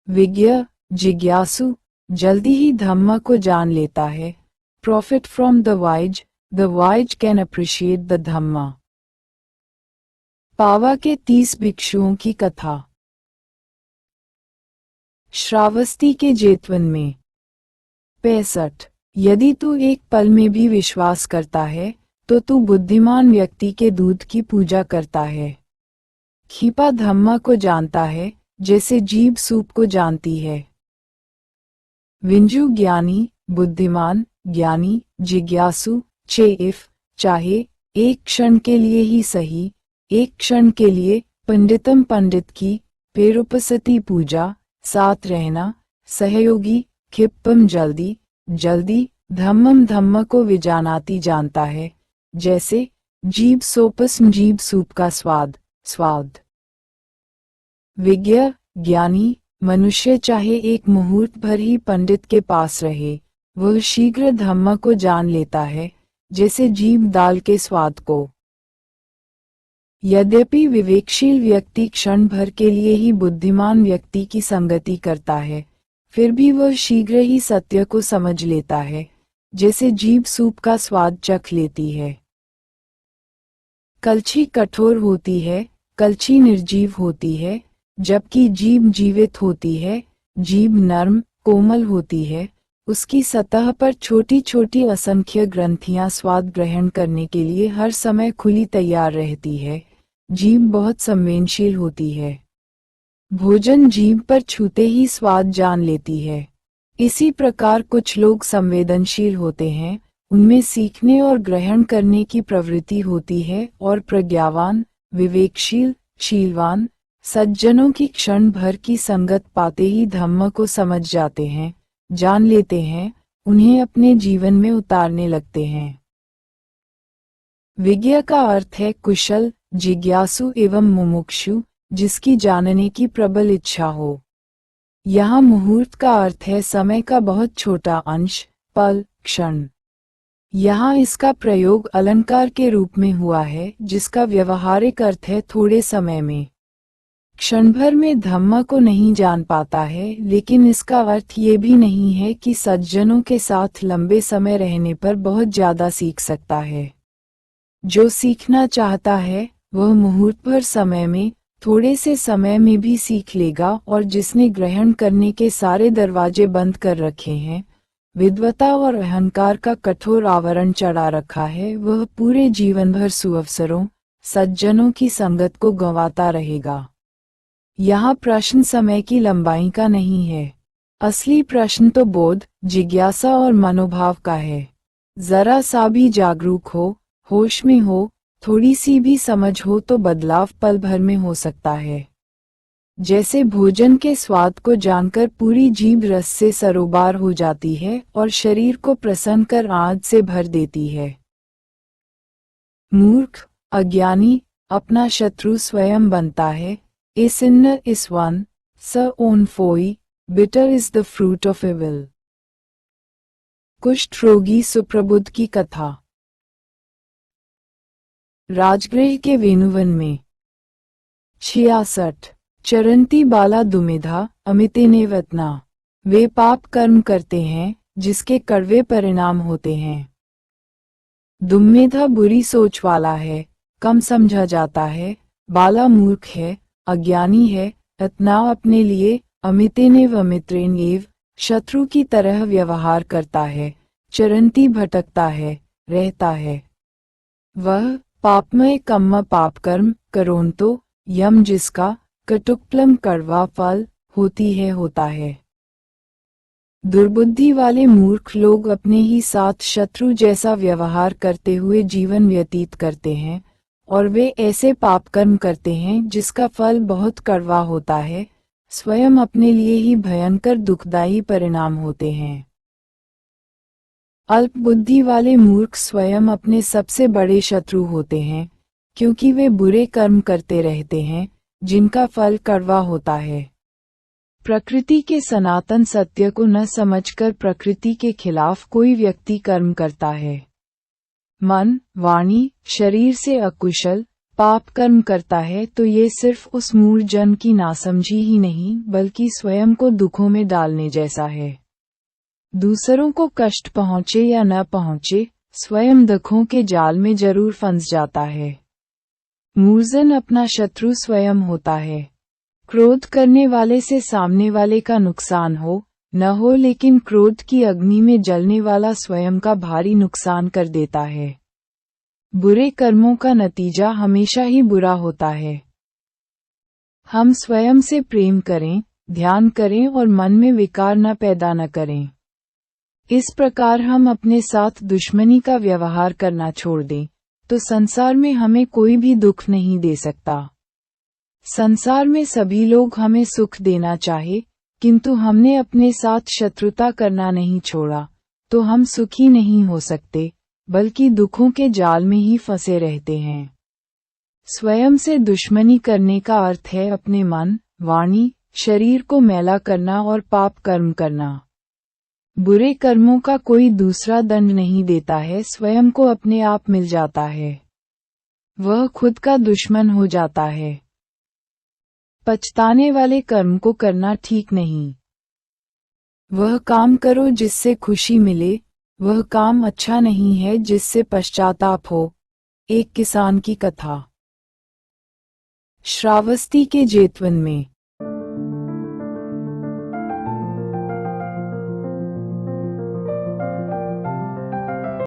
विज्ञ जिज्ञासु जल्दी ही धम्म को जान लेता है। Profit from the wise can appreciate the Dhamma. Pava के 30 भिक्षुओं की कथा। श्रावस्ती के जेतवन में। 65। यदि तू एक पल में भी विश्वास करता है तो तू बुद्धिमान व्यक्ति के दूध की पूजा करता है। खीपा धम्मा को जानता है जैसे जीभ सूप को जानती है। विंजू ज्ञानी बुद्धिमान ज्ञानी जिज्ञासु चेइफ चाहे एक क्षण के लिए ही सही, एक क्षण के लिए पंडितम पंडित की पेरुपसती पूजा, साथ रहना सहयोगी खिप्पम जल्दी धम्मम धम्म को विजानाती जानता है जैसे जीभ सोपस्म जीभ सूप का स्वाद। विज्ञ ज्ञानी मनुष्य चाहे एक मुहूर्त भर ही पंडित के पास रहे, वह शीघ्र धम्म को जान लेता है जैसे जीभ दाल के स्वाद को। यद्यपि विवेकशील व्यक्ति क्षण भर के लिए ही बुद्धिमान व्यक्ति की संगति करता है, फिर भी वह शीघ्र ही सत्य को समझ लेता है जैसे जीभ सूप का स्वाद चख लेती है। कलछी कठोर होती है, कलछी निर्जीव होती है, जबकि जीभ जीवित होती है। जीभ नर्म कोमल होती है, उसकी सतह पर छोटी छोटी असंख्य ग्रंथियां स्वाद ग्रहण करने के लिए हर समय खुली तैयार रहती है। जीभ बहुत संवेदनशील होती है, भोजन जीभ पर छूते ही स्वाद जान लेती है। इसी प्रकार कुछ लोग संवेदनशील होते हैं, उनमें सीखने और ग्रहण करने की प्रवृत्ति होती है और प्रज्ञावान विवेकशील शीलवान सज्जनों की क्षण भर की संगत पाते ही धम्म को समझ जाते हैं, जान लेते हैं, उन्हें अपने जीवन में उतारने लगते हैं। विज्ञ का अर्थ है कुशल जिज्ञासु एवं मुमुक्षु, जिसकी जानने की प्रबल इच्छा हो। यहाँ मुहूर्त का अर्थ है समय का बहुत छोटा अंश, पल क्षण। यहाँ इसका प्रयोग अलंकार के रूप में हुआ है जिसका व्यवहारिक अर्थ है थोड़े समय में। क्षण भर में धम्म को नहीं जान पाता है, लेकिन इसका अर्थ ये भी नहीं है कि सज्जनों के साथ लंबे समय रहने पर बहुत ज्यादा सीख सकता है। जो सीखना चाहता है वह मुहूर्त भर समय में थोड़े से समय में भी सीख लेगा, और जिसने ग्रहण करने के सारे दरवाजे बंद कर रखे हैं, विद्वता और अहंकार का कठोर आवरण चढ़ा रखा है, वह पूरे जीवन भर सुअवसरों सज्जनों की संगत को गंवाता रहेगा। यहाँ प्रश्न समय की लंबाई का नहीं है, असली प्रश्न तो बोध जिज्ञासा और मनोभाव का है। जरा सा भी जागरूक हो, होश में हो, थोड़ी सी भी समझ हो तो बदलाव पल भर में हो सकता है। जैसे भोजन के स्वाद को जानकर पूरी जीभ रस से सरोबार हो जाती है और शरीर को प्रसन्न कर आंच से भर देती है। मूर्ख अज्ञानी अपना शत्रु स्वयं बनता है। A sinner is one, so own foe, bitter is the fruit of evil। कुष्ठ रोगी सुप्रबुद्ध की कथा। राजगृह के वेणुवन में। 66। चरंती बाला दुमिधा अमिते ने वतना। वे पाप कर्म करते हैं जिसके कड़वे परिणाम होते हैं। दुम्मेधा बुरी सोच वाला है, कम समझा जाता है। बाला मूर्ख है, अज्ञानी है। अतना अपने लिए, अमितेनेव अमित्रेनेव शत्रु की तरह व्यवहार करता है। चरंती भटकता है, रहता है। वह पापमय कम्म पापकर्म करोंतो यम जिसका कटुक्प्लम कड़वा फल होती है होता है। दुर्बुद्धि वाले मूर्ख लोग अपने ही साथ शत्रु जैसा व्यवहार करते हुए जीवन व्यतीत करते हैं, और वे ऐसे पाप कर्म करते हैं जिसका फल बहुत कड़वा होता है, स्वयं अपने लिए ही भयंकर दुखदायी परिणाम होते हैं। अल्प बुद्धि वाले मूर्ख स्वयं अपने सबसे बड़े शत्रु होते हैं, क्योंकि वे बुरे कर्म करते रहते हैं जिनका फल कड़वा होता है। प्रकृति के सनातन सत्य को न समझकर प्रकृति के खिलाफ कोई व्यक्ति कर्म करता है। मन वाणी शरीर से अकुशल, पाप कर्म करता है तो ये सिर्फ उस मूढ़ जन की नासमझी ही नहीं बल्कि स्वयं को दुखों में डालने जैसा है। दूसरों को कष्ट पहुँचे या न पहुँचे, स्वयं दुखों के जाल में जरूर फंस जाता है। मूर्जन अपना शत्रु स्वयं होता है। क्रोध करने वाले से सामने वाले का नुकसान हो न हो, लेकिन क्रोध की अग्नि में जलने वाला स्वयं का भारी नुकसान कर देता है। बुरे कर्मों का नतीजा हमेशा ही बुरा होता है। हम स्वयं से प्रेम करें, ध्यान करें और मन में विकार न पैदा न करें। इस प्रकार हम अपने साथ दुश्मनी का व्यवहार करना छोड़ दें, तो संसार में हमें कोई भी दुख नहीं दे सकता। संसार में सभी लोग हमें सुख देना चाहे, किंतु हमने अपने साथ शत्रुता करना नहीं छोड़ा, तो हम सुखी नहीं हो सकते, बल्कि दुखों के जाल में ही फंसे रहते हैं। स्वयं से दुश्मनी करने का अर्थ है अपने मन, वाणी, शरीर को मैला करना और पाप कर्म करना। बुरे कर्मों का कोई दूसरा दंड नहीं देता है, स्वयं को अपने आप मिल जाता है। वह खुद का दुश्मन हो जाता है। पछताने वाले कर्म को करना ठीक नहीं। वह काम करो जिससे खुशी मिले, वह काम अच्छा नहीं है जिससे पश्चाताप हो। एक किसान की कथा। श्रावस्ती के जेतवन में